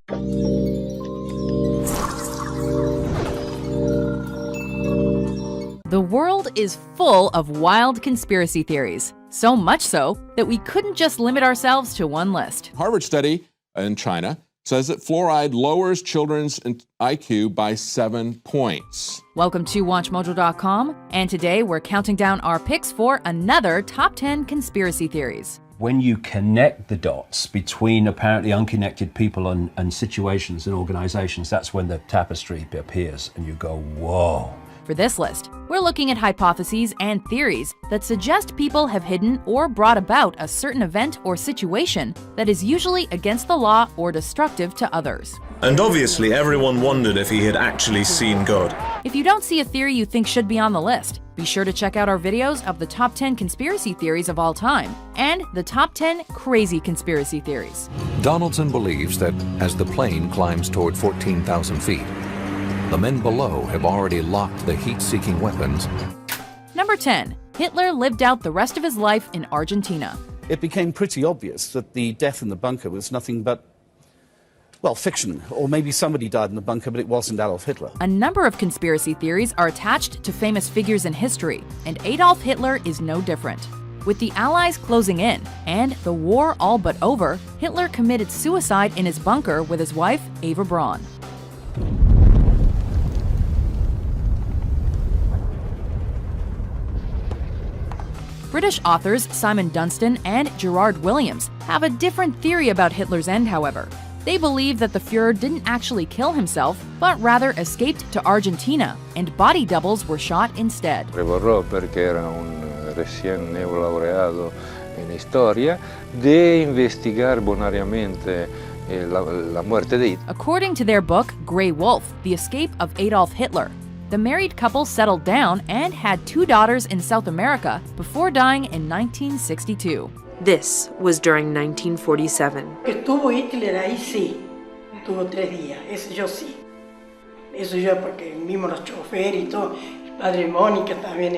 The world is full of wild conspiracy theories, so much so that we couldn't just limit ourselves to one list. Harvard study in China says that fluoride lowers children's IQ by 7 points. Welcome to WatchMojo.com, and today we're counting down our picks for another top 10 conspiracy theories. When you connect the dots between apparently unconnected people and situations and organizations, that's when the tapestry appears and you go, whoa. For this list, we're looking at hypotheses and theories that suggest people have hidden or brought about a certain event or situation that is usually against the law or destructive to others. And obviously everyone wondered if he had actually seen God. If you don't see a theory you think should be on the list, be sure to check out our videos of the top 10 conspiracy theories of all time and the top 10 crazy conspiracy theories. Donaldson believes that as the plane climbs toward 14,000 feet, the men below have already locked the heat-seeking weapons. Number 10. Hitler lived out the rest of his life in Argentina. It became pretty obvious that the death in the bunker was nothing but, well, fiction. Or maybe somebody died in the bunker, but it wasn't Adolf Hitler. A number of conspiracy theories are attached to famous figures in history, and Adolf Hitler is no different. With the Allies closing in and the war all but over, Hitler committed suicide in his bunker with his wife, Eva Braun. British authors Simon Dunstan and Gerard Williams have a different theory about Hitler's end, however. They believe that the Fuhrer didn't actually kill himself, but rather escaped to Argentina, and body doubles were shot instead. Prevorrò, perché era un recién neolaureado en historia, de investigar bonariamente la muerte de Hitler. According to their book, Grey Wolf, The Escape of Adolf Hitler, the married couple settled down and had 2 daughters in South America before dying in 1962. This was during 1947. Estuvo Hitler ahí, sí. Estuvo 3 días, eso yo sí. Eso yo porque mismo los choferes y todo, el padre Mónica también,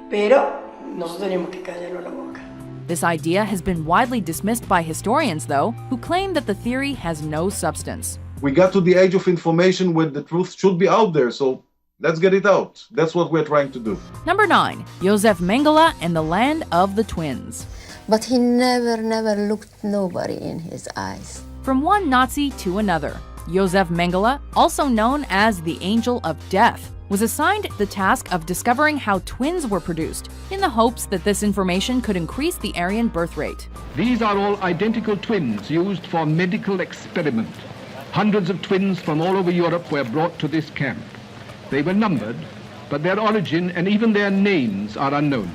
pero nosotros tenemos que callarlo la boca. This idea has been widely dismissed by historians, though, who claim that the theory has no substance. We got to the age of information where the truth should be out there, so let's get it out. That's what we're trying to do. Number 9. Josef Mengele and the Land of the Twins. But he never looked nobody in his eyes. From one Nazi to another, Josef Mengele, also known as the Angel of Death, was assigned the task of discovering how twins were produced, in the hopes that this information could increase the Aryan birth rate. These are all identical twins used for medical experiment. Hundreds of twins from all over Europe were brought to this camp. They were numbered, but their origin and even their names are unknown.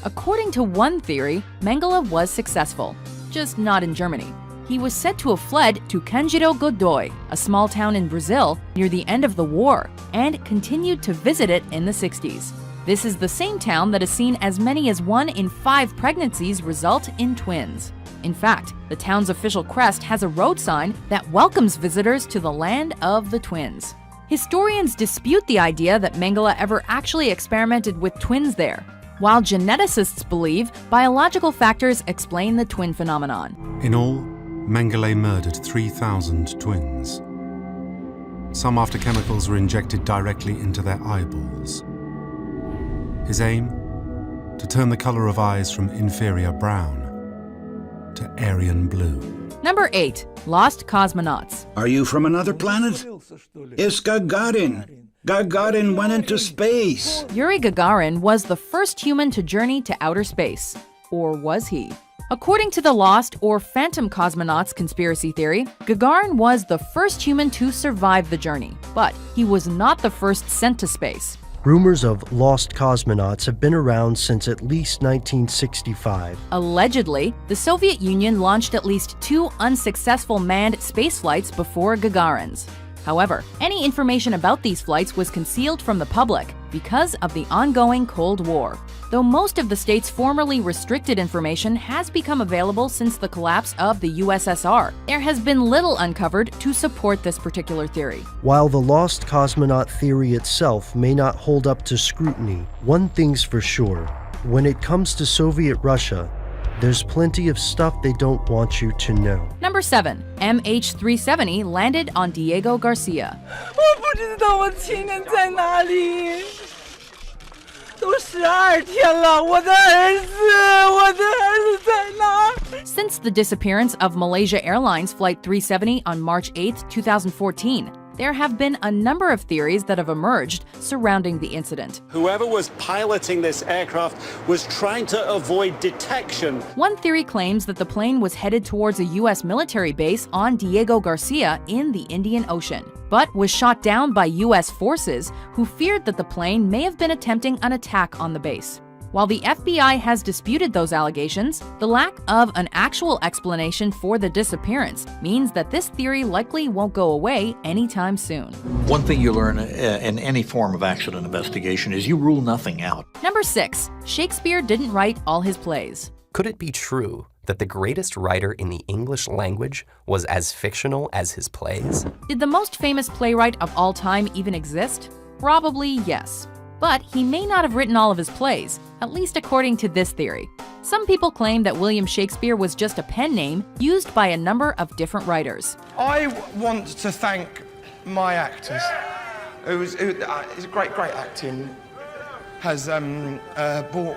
According to one theory, Mengele was successful, just not in Germany. He was said to have fled to Candido Godoy, a small town in Brazil near the end of the war, and continued to visit it in the 60s. This is the same town that has seen as many as 1 in 5 pregnancies result in twins. In fact, the town's official crest has a road sign that welcomes visitors to the Land of the Twins. Historians dispute the idea that Mengele ever actually experimented with twins there, while geneticists believe biological factors explain the twin phenomenon. In all, Mengele murdered 3,000 twins. Some after chemicals were injected directly into their eyeballs. His aim? To turn the color of eyes from inferior brown to Aryan blue. Number 8. Lost Cosmonauts. Are you from another planet? It's Gagarin. Gagarin went into space. Yuri Gagarin was the first human to journey to outer space. Or was he? According to the Lost or Phantom Cosmonauts conspiracy theory, Gagarin was the first human to survive the journey, but he was not the first sent to space. Rumors of lost cosmonauts have been around since at least 1965. Allegedly, the Soviet Union launched at least 2 unsuccessful manned space flights before Gagarin's. However, any information about these flights was concealed from the public because of the ongoing Cold War. Though most of the state's formerly restricted information has become available since the collapse of the USSR, there has been little uncovered to support this particular theory. While the lost cosmonaut theory itself may not hold up to scrutiny, one thing's for sure. When it comes to Soviet Russia, there's plenty of stuff they don't want you to know. Number 7. MH370 landed on Diego Garcia. Since the disappearance of Malaysia Airlines Flight 370 on March 8, 2014, there have been a number of theories that have emerged surrounding the incident. Whoever was piloting this aircraft was trying to avoid detection. One theory claims that the plane was headed towards a U.S. military base on Diego Garcia in the Indian Ocean, but was shot down by U.S. forces who feared that the plane may have been attempting an attack on the base. While the FBI has disputed those allegations, the lack of an actual explanation for the disappearance means that this theory likely won't go away anytime soon. One thing you learn in any form of accident investigation is you rule nothing out. Number 6. Shakespeare didn't write all his plays. Could it be true that the greatest writer in the English language was as fictional as his plays? Did the most famous playwright of all time even exist? Probably yes. But he may not have written all of his plays, at least according to this theory. Some people claim that William Shakespeare was just a pen name used by a number of different writers. I want to thank my actors. It's great acting has brought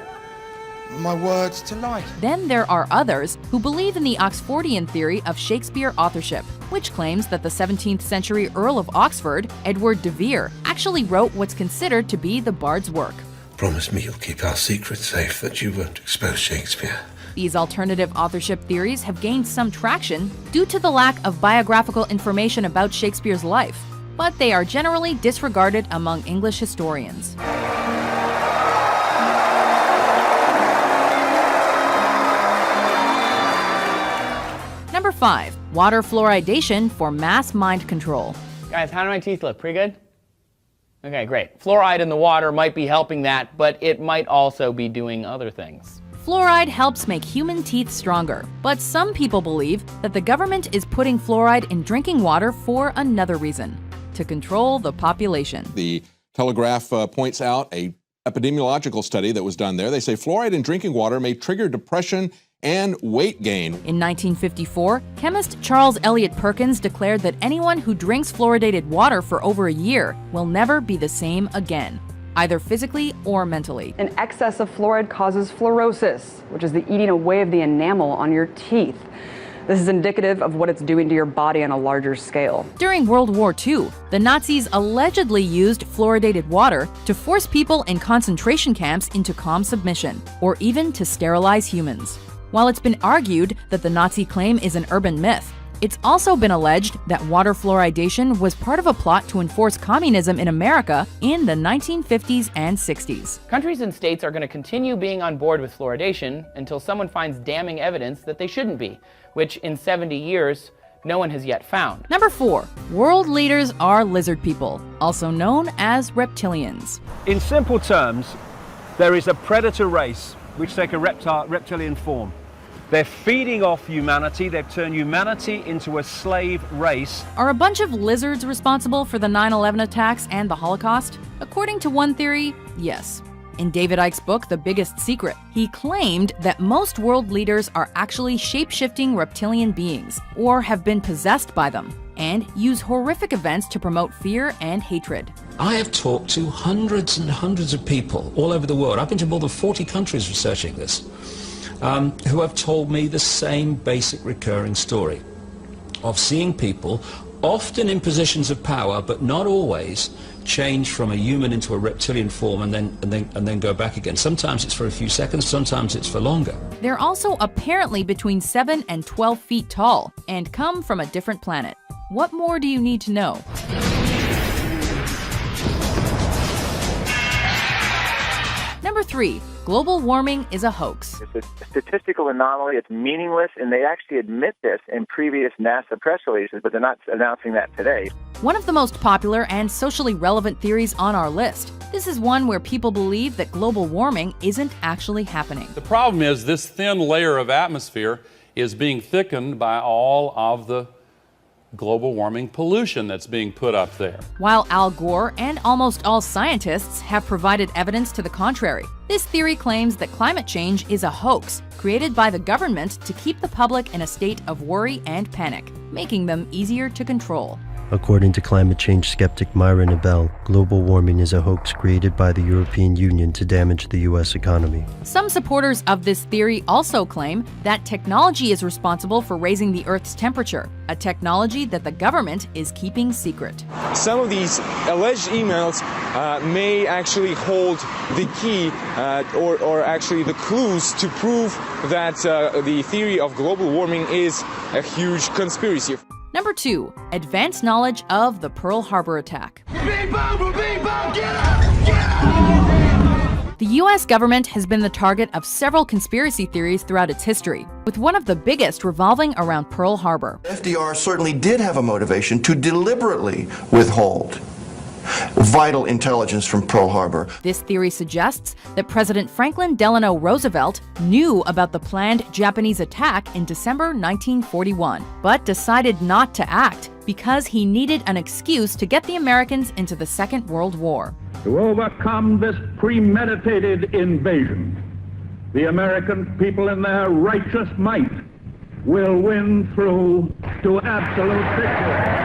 my words to life. Then there are others who believe in the Oxfordian theory of Shakespeare authorship, which claims that the 17th century Earl of Oxford, Edward de Vere, actually wrote what's considered to be the Bard's work. Promise me you'll keep our secret safe, that you won't expose Shakespeare. These alternative authorship theories have gained some traction due to the lack of biographical information about Shakespeare's life, but they are generally disregarded among English historians. Number 5. Water fluoridation for mass mind control. Guys, how do my teeth look? Pretty good? Okay, great. Fluoride in the water might be helping that, but it might also be doing other things. Fluoride helps make human teeth stronger, but some people believe that the government is putting fluoride in drinking water for another reason: to control the population. The Telegraph points out a epidemiological study that was done there. They say fluoride in drinking water may trigger depression and weight gain. In 1954, chemist Charles Eliot Perkins declared that anyone who drinks fluoridated water for over a year will never be the same again, either physically or mentally. An excess of fluoride causes fluorosis, which is the eating away of the enamel on your teeth. This is indicative of what it's doing to your body on a larger scale. During World War II, the Nazis allegedly used fluoridated water to force people in concentration camps into calm submission, or even to sterilize humans. While it's been argued that the Nazi claim is an urban myth, it's also been alleged that water fluoridation was part of a plot to enforce communism in America in the 1950s and 60s. Countries and states are going to continue being on board with fluoridation until someone finds damning evidence that they shouldn't be, which in 70 years, no one has yet found. Number 4. World leaders are lizard people, also known as reptilians. In simple terms, there is a predator race which take a reptilian form. They're feeding off humanity. They've turned humanity into a slave race. Are a bunch of lizards responsible for the 9/11 attacks and the Holocaust? According to one theory, yes. In David Icke's book, The Biggest Secret, he claimed that most world leaders are actually shape-shifting reptilian beings, or have been possessed by them, and use horrific events to promote fear and hatred. I have talked to hundreds and hundreds of people all over the world. I've been to more than 40 countries researching this, who have told me the same basic recurring story of seeing people, often in positions of power, but not always, change from a human into a reptilian form and then go back again. Sometimes it's for a few seconds, sometimes it's for longer. They're also apparently between 7 and 12 feet tall and come from a different planet. What more do you need to know? Number 3. Global warming is a hoax. It's a statistical anomaly. It's meaningless, and they actually admit this in previous NASA press releases, but they're not announcing that today. One of the most popular and socially relevant theories on our list. This is one where people believe that global warming isn't actually happening. The problem is this thin layer of atmosphere is being thickened by all of the global warming pollution that's being put up there. While Al Gore and almost all scientists have provided evidence to the contrary, this theory claims that climate change is a hoax created by the government to keep the public in a state of worry and panic, making them easier to control. According to climate change skeptic Myra Nabel, global warming is a hoax created by the European Union to damage the U.S. economy. Some supporters of this theory also claim that technology is responsible for raising the Earth's temperature, a technology that the government is keeping secret. Some of these alleged emails may actually hold the key or actually the clues to prove that the theory of global warming is a huge conspiracy. Number 2, advanced knowledge of the Pearl Harbor attack. The U.S. government has been the target of several conspiracy theories throughout its history, with one of the biggest revolving around Pearl Harbor. FDR certainly did have a motivation to deliberately withhold vital intelligence from Pearl Harbor. This theory suggests that President Franklin Delano Roosevelt knew about the planned Japanese attack in December 1941, but decided not to act because he needed an excuse to get the Americans into the Second World War. To overcome this premeditated invasion, the American people in their righteous might will win through to absolute victory.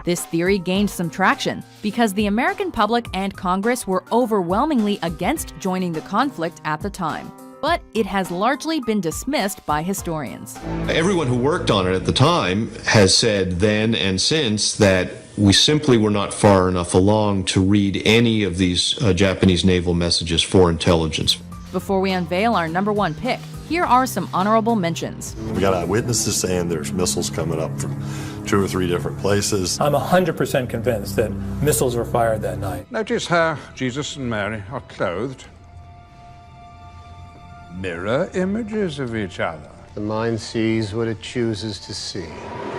This theory gained some traction because the American public and Congress were overwhelmingly against joining the conflict at the time. But it has largely been dismissed by historians. Everyone who worked on it at the time has said then and since that we simply were not far enough along to read any of these Japanese naval messages for intelligence. Before we unveil our number 1 pick, here are some honorable mentions. We got eyewitnesses saying there's missiles coming up from 2 or 3 different places. I'm 100% convinced that missiles were fired that night. Notice how Jesus and Mary are clothed. Mirror images of each other. The mind sees what it chooses to see.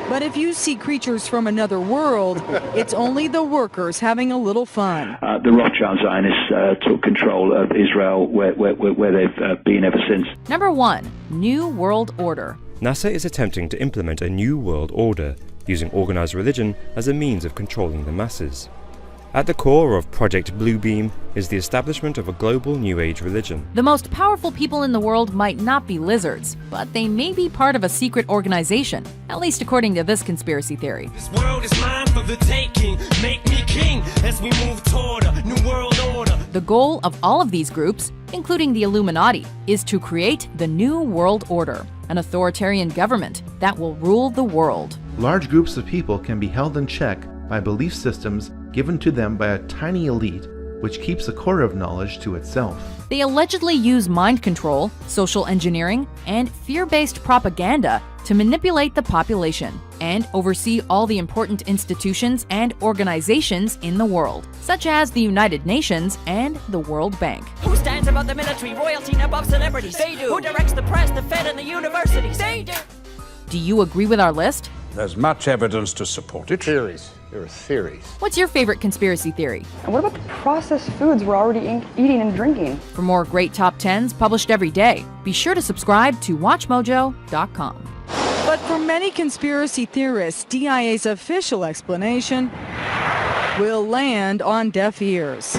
But if you see creatures from another world, it's only the workers having a little fun. The Rothschild Zionists took control of Israel where they've been ever since. Number 1, New World Order. NASA is attempting to implement a new world order, using organized religion as a means of controlling the masses. At the core of Project Bluebeam is the establishment of a global New Age religion. The most powerful people in the world might not be lizards, but they may be part of a secret organization, at least according to this conspiracy theory. This world is mine for the taking. Make me king as we move toward a new world order. The goal of all of these groups, including the Illuminati, is to create the New World Order, an authoritarian government that will rule the world. Large groups of people can be held in check by belief systems given to them by a tiny elite, which keeps the core of knowledge to itself. They allegedly use mind control, social engineering, and fear-based propaganda to manipulate the population and oversee all the important institutions and organizations in the world, such as the United Nations and the World Bank. Who stands above the military, royalty, and above celebrities? They do. Who directs the press, the Fed, and the universities? They do. Do you agree with our list? There's much evidence to support it. Theories. There are theories. What's your favorite conspiracy theory? And what about the processed foods we're already eating and drinking? For more great top 10s published every day, be sure to subscribe to WatchMojo.com. But for many conspiracy theorists, DIA's official explanation will land on deaf ears.